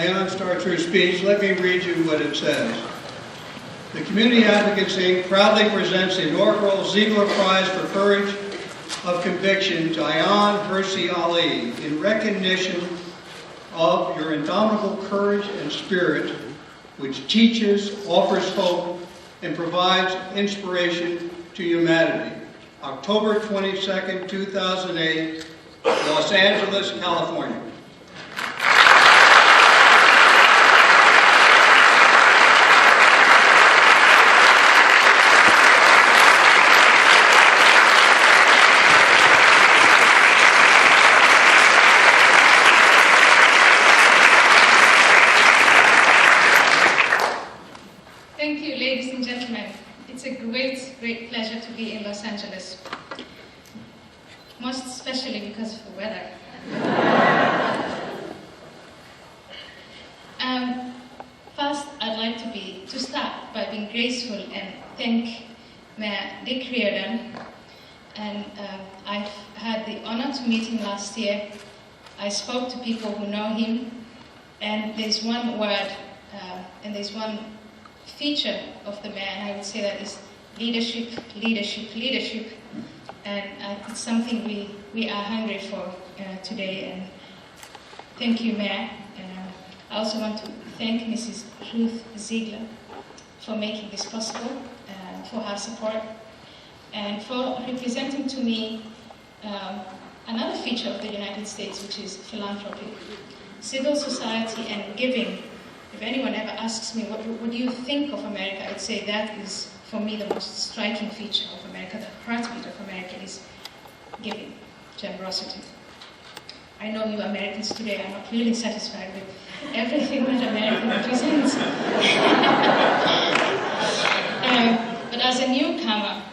Ayaan starts her speech. Let me read you what it says. The Community Advocates Inc. proudly presents the inaugural Ziegler Prize for Courage of Conviction to Ayaan Hirsi Ali in recognition of your indomitable courage and spirit, which teaches, offers hope, and provides inspiration to humanity. October 22nd, 2008, Los Angeles, California. Thank you, ladies and gentlemen. It's a great pleasure to be in Los Angeles, most especially because of the weather. First, I'd like to start by being graceful and thank Mayor Dick Riordan. And I've had the honor to meet him last year. I spoke to people who know him, and there's one word, and there's one feature of the mayor, and I would say that is leadership, leadership, leadership. And it's something we are hungry for today. And thank you, Mayor. I also want to thank Mrs. Ruth Ziegler for making this possible, for her support, and for representing to me another feature of the United States, which is philanthropy, civil society, and giving. If anyone ever asks me, what do you think of America, I'd say that is, for me, the most striking feature of America. The heartbeat of America is giving, generosity. I know you Americans today are not really satisfied with everything that America represents. But as a newcomer,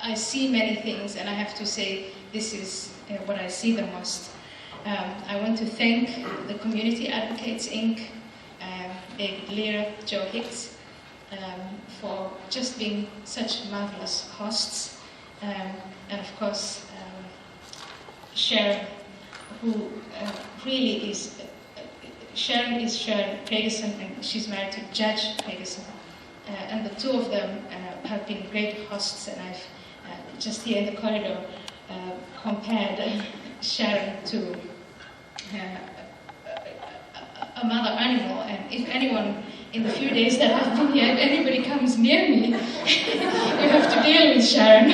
I see many things, and I have to say this is what I see the most. I want to thank the Community Advocates Inc., David Lear, Joe Hicks, for just being such marvelous hosts, and of course Sharon, who really is, Sharon Pegason, and she's married to Judge Pegason, and the two of them have been great hosts, and I've just here in the corridor compared Sharon to a mother animal, and if anyone in the few days that I've been here, if anybody comes near me, you have to deal with Sharon.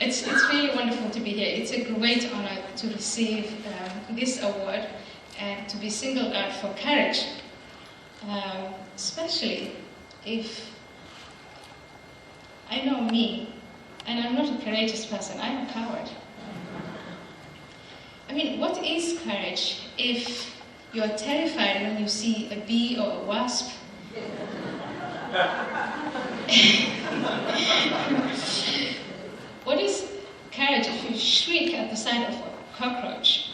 It's really wonderful to be here. It's a great honor to receive this award and to be singled out for courage, especially if I know me, and I'm not a courageous person, I'm a coward. I mean, what is courage if you're terrified when you see a bee or a wasp? What is courage if you shriek at the sight of a cockroach?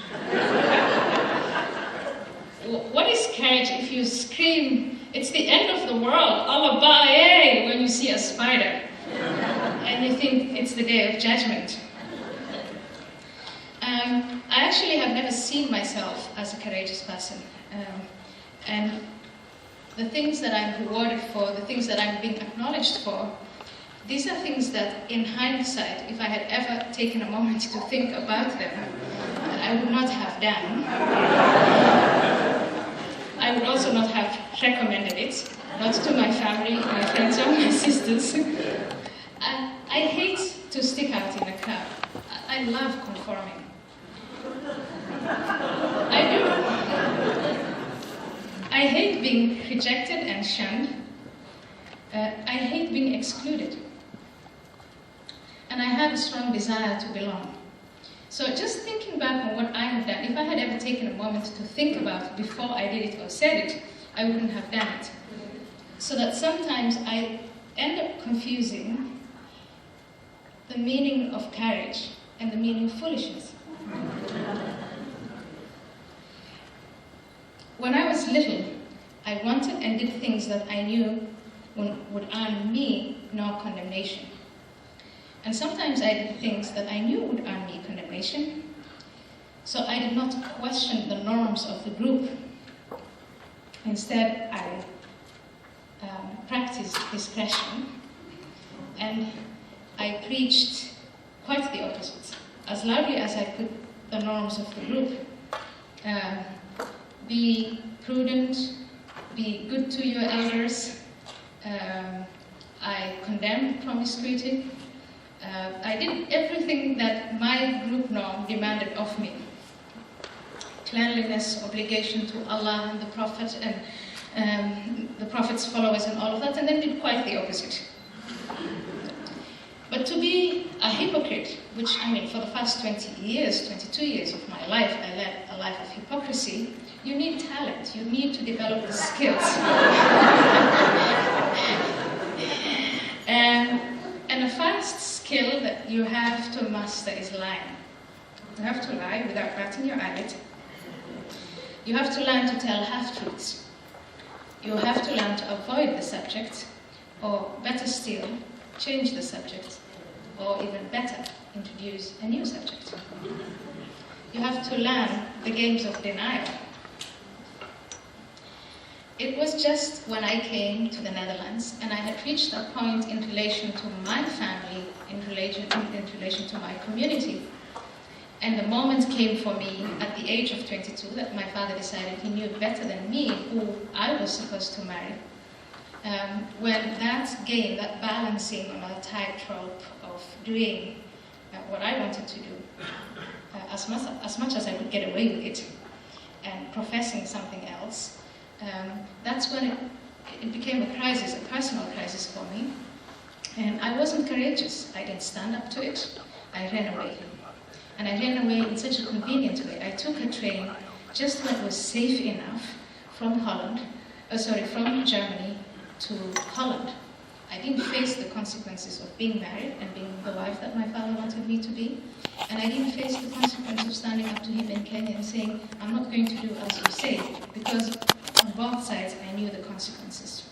What is courage if you scream, "It's the end of the world, alabaye," when you see a spider? And you think it's the day of judgment. I actually have never seen myself as a courageous person. And the things that I'm rewarded for, the things that I'm being acknowledged for, these are things that, in hindsight, if I had ever taken a moment to think about them, I would not have done. I would also not have recommended it, not to my family, my friends, or my sisters. I hate to stick out in a crowd. I love conforming. I do. I hate being rejected and shunned. I hate being excluded. And I have a strong desire to belong. So just thinking back on what I have done, if I had ever taken a moment to think about it before I did it or said it, I wouldn't have done it. So that sometimes I end up confusing the meaning of courage and the meaning of foolishness. When I was little, I wanted and did things that I knew would earn me no condemnation. And sometimes I did things that I knew would earn me condemnation, So I did not question the norms of the group. Instead, I practiced discretion, and I preached quite the opposite. As loudly as I could the norms of the group. Be prudent, be good to your elders. I condemned promiscuity. I did everything that my group norm demanded of me. Cleanliness, obligation to Allah and the Prophet and the Prophet's followers and all of that, and then did quite the opposite. But to be a hypocrite, which, I mean, for the past 20 years, 22 years of my life, I led a life of hypocrisy, you need talent, you need to develop the skills. And a first skill that you have to master is lying. You have to lie without batting your eyelid. You have to learn to tell half-truths. You have to learn to avoid the subject, or better still, change the subject, or even better, introduce a new subject. You have to learn the games of denial. It was just when I came to the Netherlands and I had reached a point in relation to my family, in relation to my community. And the moment came for me at the age of 22 that my father decided he knew better than me who I was supposed to marry. When that game, that balancing on a tightrope of doing what I wanted to do, as much as I could get away with it, and professing something else, that's when it became a crisis, a personal crisis for me. And I wasn't courageous. I didn't stand up to it. I ran away. And I ran away in such a convenient way. I took a train just when it was safe enough from Germany to Holland. I didn't face the consequences of being married and being the wife that my father wanted me to be. And I didn't face the consequence of standing up to him in Kenya and saying, I'm not going to do as you say, because on both sides I knew the consequences.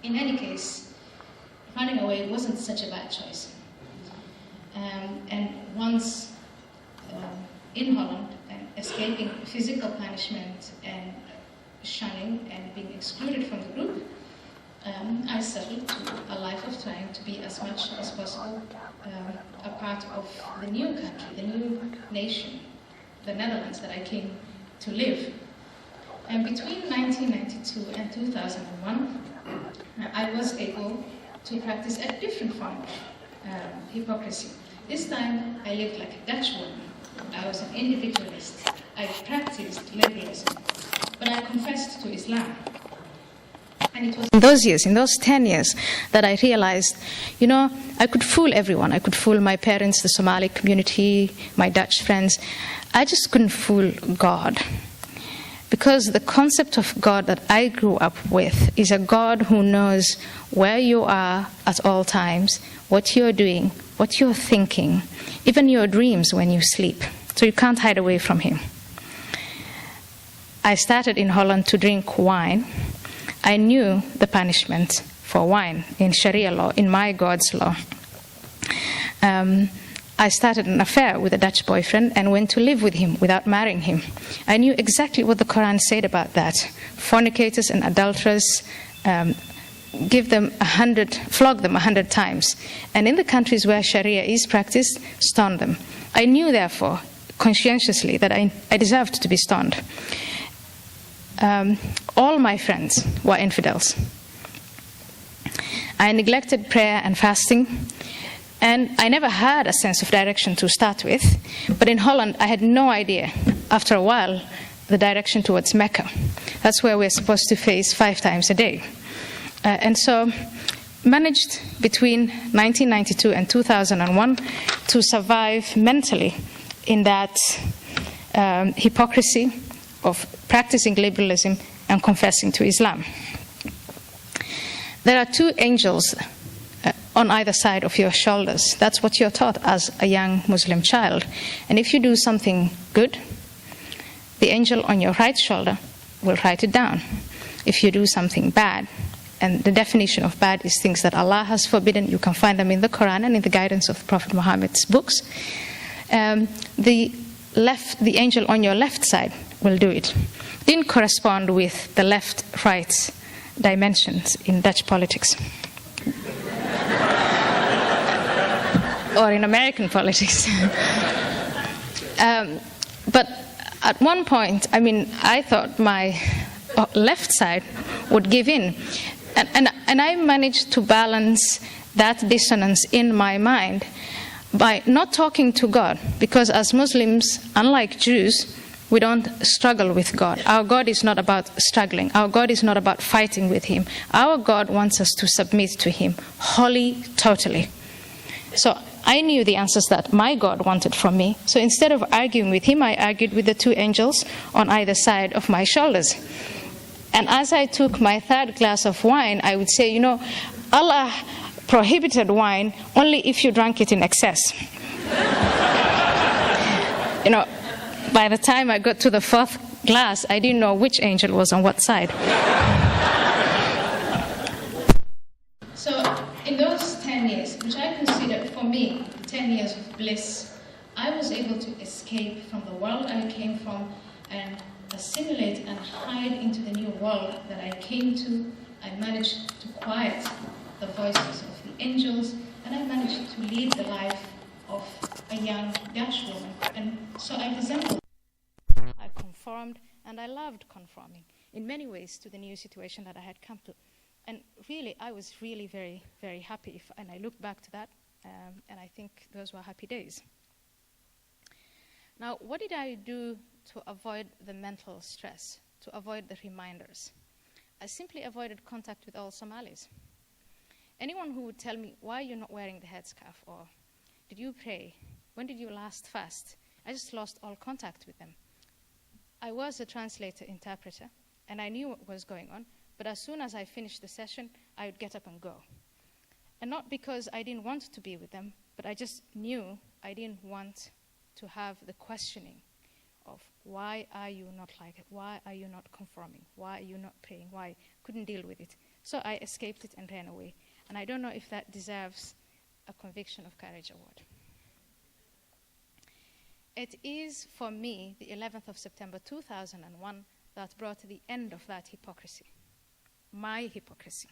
In any case, running away wasn't such a bad choice. And once in Holland, escaping physical punishment and shunning and being excluded from the group, I settled to a life of trying to be as much as possible a part of the new country, the new nation, the Netherlands that I came to live. And between 1992 and 2001, I was able to practice a different form of hypocrisy. This time, I lived like a Dutch woman. I was an individualist. I practiced liberalism, but I confessed to Islam. And it was in those years, in those 10 years, that I realized, I could fool everyone. I could fool my parents, the Somali community, my Dutch friends. I just couldn't fool God. Because the concept of God that I grew up with is a God who knows where you are at all times, what you're doing, what you're thinking, even your dreams when you sleep. So you can't hide away from him. I started in Holland to drink wine. I knew the punishment for wine in Sharia law, in my God's law. I started an affair with a Dutch boyfriend and went to live with him without marrying him. I knew exactly what the Quran said about that. Fornicators and adulterers, flog them 100 times. And in the countries where Sharia is practiced, stone them. I knew, therefore, conscientiously, that I deserved to be stoned. All my friends were infidels. I neglected prayer and fasting. And I never had a sense of direction to start with. But in Holland, I had no idea, after a while, the direction towards Mecca. That's where we're supposed to face 5 times a day. And so managed between 1992 and 2001 to survive mentally in that hypocrisy of practicing liberalism and confessing to Islam. There are 2 angels on either side of your shoulders. That's what you're taught as a young Muslim child. And if you do something good, the angel on your right shoulder will write it down. If you do something bad, and the definition of bad is things that Allah has forbidden, you can find them in the Quran and in the guidance of Prophet Muhammad's books, the the angel on your left side will do it. Didn't correspond with the left-right dimensions in Dutch politics. Or in American politics. But at one point, I thought my left side would give in. And I managed to balance that dissonance in my mind by not talking to God, because as Muslims, unlike Jews, we don't struggle with God. Our God is not about struggling. Our God is not about fighting with Him. Our God wants us to submit to Him wholly, totally. So I knew the answers that my God wanted from me. So instead of arguing with Him, I argued with the two angels on either side of my shoulders. And as I took my third glass of wine, I would say, Allah prohibited wine only if you drank it in excess. By the time I got to the fourth glass, I didn't know which angel was on what side. So in those 10 years, which I consider for me 10 years of bliss, I was able to escape from the world I came from and assimilate and hide into the new world that I came to. I managed to quiet the voices of the angels, and I managed to lead the life of a young Dutch woman. And so I resembled. I conformed, and I loved conforming in many ways to the new situation that I had come to. And really, I was really very, very happy. And I look back to that, and I think those were happy days. Now, what did I do to avoid the mental stress, to avoid the reminders? I simply avoided contact with all Somalis. Anyone who would tell me, why are you not wearing the headscarf? Or, did you pray? When did you last fast? I just lost all contact with them. I was a translator, interpreter, and I knew what was going on, but as soon as I finished the session, I would get up and go. And not because I didn't want to be with them, but I just knew I didn't want to have the questioning of why are you not like it? Why are you not conforming? Why are you not praying? Why? Couldn't deal with it. So I escaped it and ran away. And I don't know if that deserves a Conviction of Courage award. It is, for me, the 11th of September 2001 that brought the end of that hypocrisy, my hypocrisy.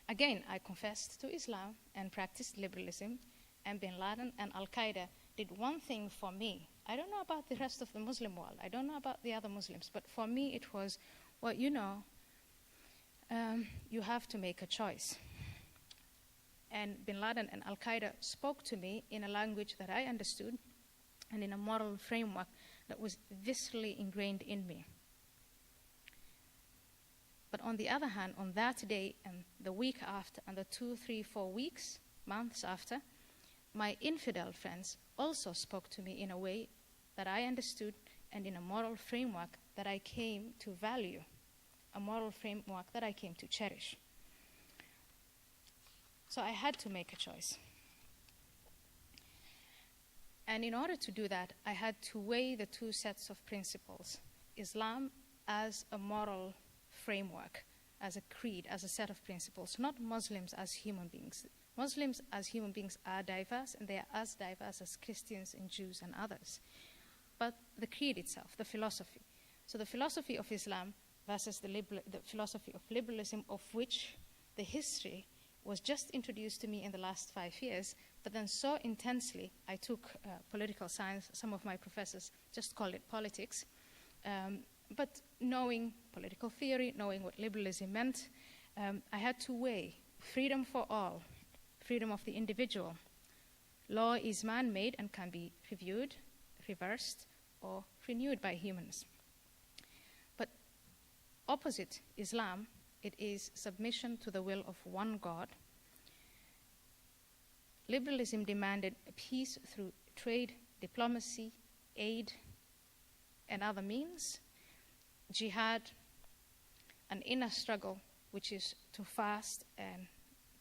Again, I confessed to Islam and practiced liberalism, and Bin Laden and Al-Qaeda did one thing for me. I don't know about the rest of the Muslim world. I don't know about the other Muslims, but for me it was, well, you have to make a choice. And Bin Laden and Al-Qaeda spoke to me in a language that I understood and in a moral framework that was viscerally ingrained in me. But on the other hand, on that day and the week after and the 2, 3, 4 weeks, months after, my infidel friends also spoke to me in a way that I understood and in a moral framework that I came to value, a moral framework that I came to cherish. So I had to make a choice. And in order to do that, I had to weigh the two sets of principles, Islam as a moral framework, as a creed, as a set of principles, not Muslims as human beings. Muslims as human beings are diverse, and they are as diverse as Christians and Jews and others. But the creed itself, the philosophy. So the philosophy of Islam versus the philosophy of liberalism, of which the history was just introduced to me in the last 5 years, but then so intensely, I took political science. Some of my professors just called it politics. But knowing political theory, knowing what liberalism meant, I had to weigh freedom for all, freedom of the individual. Law is man-made and can be reviewed, reversed, or renewed by humans. But opposite Islam, it is submission to the will of one God. Liberalism demanded peace through trade, diplomacy, aid, and other means. Jihad, an inner struggle, which is to fast and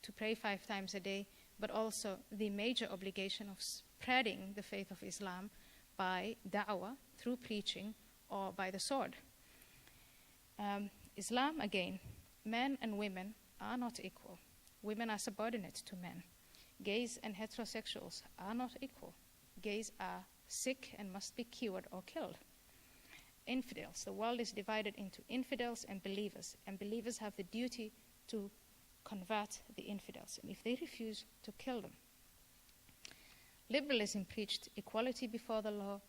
to pray 5 times a day, but also the major obligation of spreading the faith of Islam by da'wah, through preaching, or by the sword. Islam, again, men and women are not equal. Women are subordinate to men. Gays and heterosexuals are not equal. Gays are sick and must be cured or killed. Infidels. The world is divided into infidels and believers have the duty to convert the infidels, and if they refuse, to kill them. Liberalism preached equality before the law,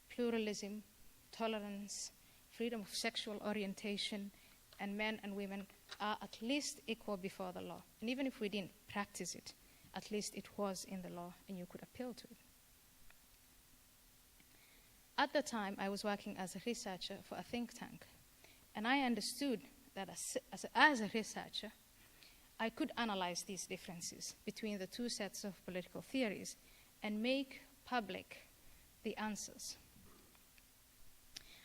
pluralism, tolerance, freedom of sexual orientation, and men and women are at least equal before the law. And even if we didn't practice it, at least it was in the law and you could appeal to it. At the time, I was working as a researcher for a think tank, and I understood that as a researcher, I could analyze these differences between the two sets of political theories and make public the answers.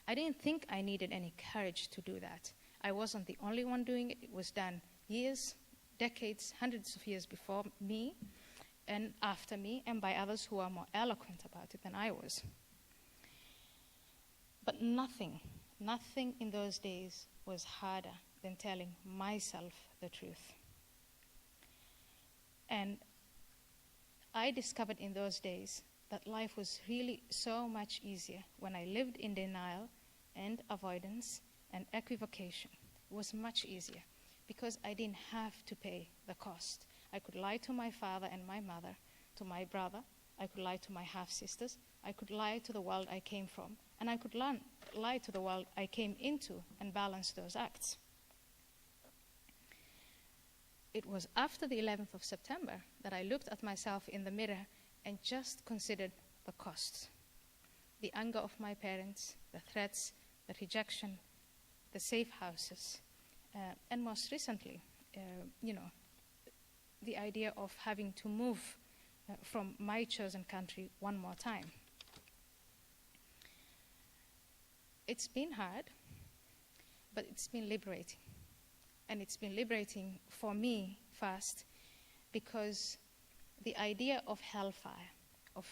I didn't think I needed any courage to do that. I wasn't the only one doing it. It was done years, decades, hundreds of years before me and after me, and by others who are more eloquent about it than I was. But nothing in those days was harder than telling myself the truth. And I discovered in those days that life was really so much easier when I lived in denial and avoidance and equivocation. It was much easier because I didn't have to pay the cost. I could lie to my father and my mother, to my brother. I could lie to my half-sisters. I could lie to the world I came from. And I could lie to the world I came into and balance those acts. It was after the 11th of September that I looked at myself in the mirror and just considered the costs. The anger of my parents, the threats, the rejection, the safe houses, and most recently, the idea of having to move from my chosen country one more time. It's been hard, but it's been liberating. And it's been liberating for me first because the idea of hellfire, of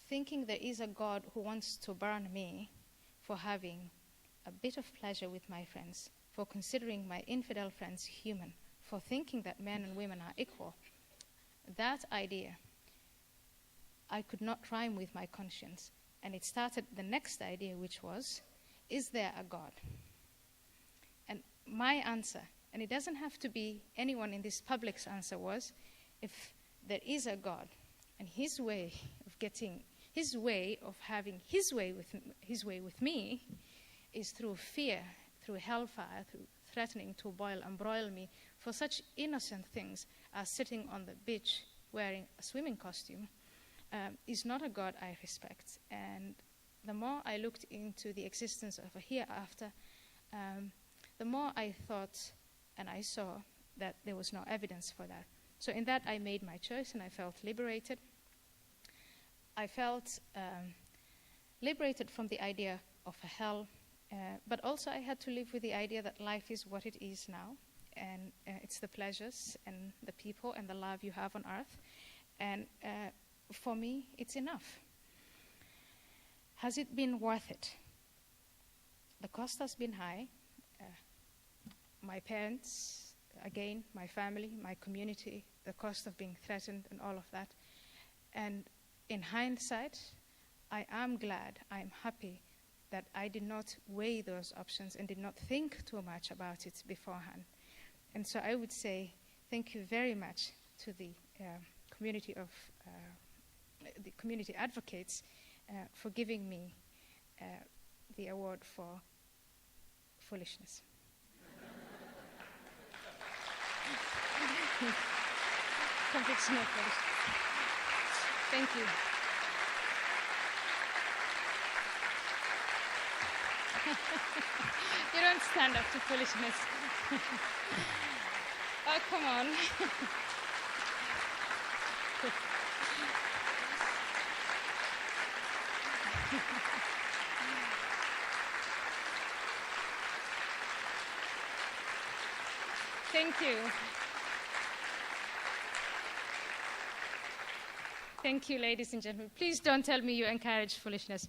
thinking there is a God who wants to burn me for having a bit of pleasure with my friends, for considering my infidel friends human, for thinking that men and women are equal, that idea I could not rhyme with my conscience. And it started the next idea, which was, is there a God? And my answer, and it doesn't have to be anyone in this public's answer, was, if there is a God, and his way of having his way with me is through fear, through hellfire, through threatening to boil and broil me for such innocent things as sitting on the beach wearing a swimming costume, is not a God I respect. And the more I looked into the existence of a hereafter, the more I thought and I saw that there was no evidence for that. So in that I made my choice and I felt liberated. I felt liberated from the idea of a hell, but also I had to live with the idea that life is what it is now, and it's the pleasures and the people and the love you have on earth. And for me, it's enough. Has it been worth it? The cost has been high. My parents, again, my family, my community, the cost of being threatened and all of that. And in hindsight, I am glad, I'm happy that I did not weigh those options and did not think too much about it beforehand. And so I would say thank you very much to the community advocates for giving me the award for foolishness. Conviction of foolishness. Thank you. You don't stand up to foolishness. Oh, come on. Thank you. Thank you, ladies and gentlemen. Please don't tell me you encourage foolishness.